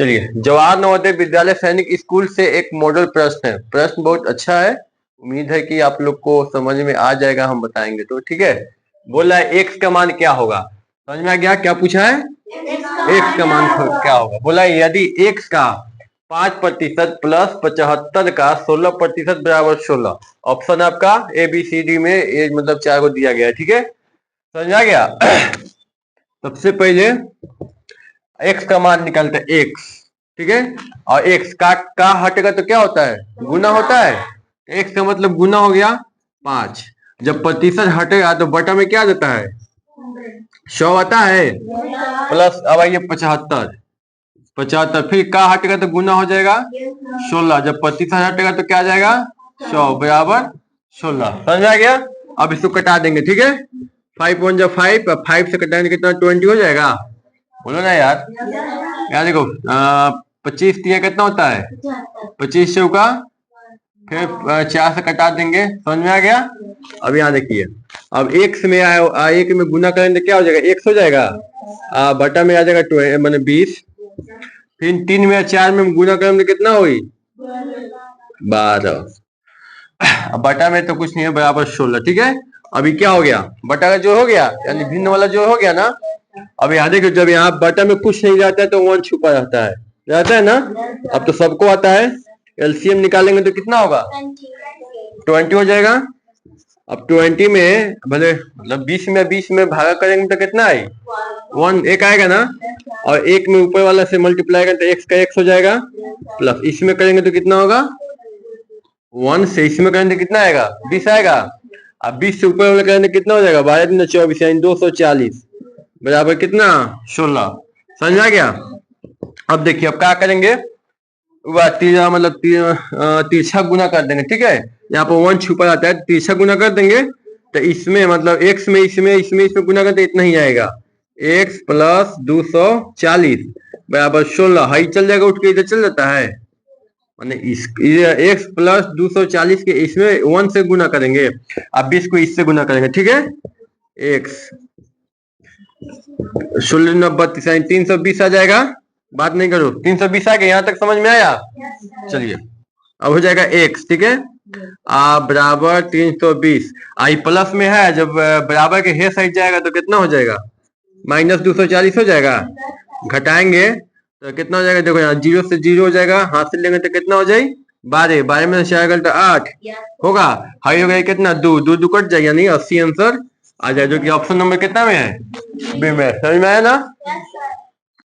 चलिए, जवाहर नवोदय विद्यालय सैनिक स्कूल से एक मॉडल प्रश्न है। प्रश्न बहुत अच्छा है, उम्मीद है कि आप लोग को समझ में आ जाएगा, हम बताएंगे तो। ठीक है, बोला है एक्स का मान क्या होगा। समझ में आ गया? क्या पूछा है? एक्स का मान क्या होगा। बोला है यदि एक्स का 5% प्लस 75 का 16% बराबर 16। ऑप्शन आपका ए बी सी डी में ये मतलब 4 को दिया गया है। ठीक है, समझ में आ गया? सबसे पहले एक्स का मान निकालते हैं, एक्स। ठीक है, और एक्स का हटेगा तो क्या होता है? गुना होता है। एक्स का मतलब गुना हो गया 5। जब प्रतिशत हटेगा तो बटा में क्या देता है? 100 आता है। प्लस अब आइए 75, फिर का हटेगा तो गुना हो जाएगा 16। जब प्रतिशत हटेगा तो क्या आ जाएगा? 100 बराबर 16। समझ आ गया? अब इसको कटा देंगे। ठीक है, 5 1 जब 5, 5 से कटाएंगे कितना? 20 हो जाएगा। बोलो ना यार। यार देखो 25 दिया कितना होता है? 25 चौका, फिर 4 से कटा देंगे। समझ में आ गया? अब यहाँ देखिए, अब एक्स में एक में गुना करेंगे क्या हो जाएगा? एक्स हो जाएगा। बटा में आ जाएगा मैंने 20। फिर 3 में 4 में गुना करेंगे कितना हुई? 12। बटा में तो कुछ नहीं है, बराबर 16। ठीक है, अभी क्या हो गया? बटा का जो हो गया, यानी भिन्न वाला जो हो गया ना। अब यहाँ देखो, जब यहाँ बटा में कुछ नहीं जाता है तो 1 छुपा रहता है ना। अब तो सबको आता है। एलसीएम निकालेंगे तो कितना होगा? 20 हो जाएगा। अब 20 में भले मतलब 20 में भागा करेंगे तो कितना आई? 1 एक आएगा ना। और एक में ऊपर वाला से मल्टीप्लाई करें तो एक्स का एक्स हो जाएगा। प्लस इसमें करेंगे तो कितना होगा? 1 से इसमें करेंगे तो कितना आएगा? 20 आएगा। अब 20 से ऊपर वाला करेंगे तो कितना हो जाएगा? 12 दूनी 24 यानी 240 बराबर कितना? 16। समझ आ गया? अब देखिए, अब क्या करेंगे? मतलब तिरछा गुना कर देंगे। ठीक है, यहाँ पर 1 छुपा जाता है, तिरछा गुना कर देंगे तो इसमें मतलब एक्स में इसमें गुना करते इतना ही आएगा। एक्स प्लस 240 बराबर 16। हाई चल जाएगा, उठ के इधर चल जाता है। एक्स प्लस 240 के इसमें 1 से गुना करेंगे, अब 20 को इससे गुना करेंगे। ठीक है, एक्स 16 90 320 आ जाएगा। बात नहीं करो, 320 आ गया। यहाँ तक समझ में आया? चलिए, अब हो जाएगा एक्स। ठीक है, बराबर 320। आई प्लस में है, जब बराबर के हे साइड जाएगा तो कितना हो जाएगा? माइनस 240 हो जाएगा। घटाएंगे तो कितना हो जाएगा? देखो यहाँ 0 से 0 हो जाएगा, हाथ से लेंगे तो कितना हो जाए? 12। 12 में से आएगा तो 8 होगा। हाई हो गया कितना? 2 कट जाएगा, यानी 80 आंसर आ जाए, जो कि ऑप्शन नंबर कितना में है? बी में। समझ में आया ना?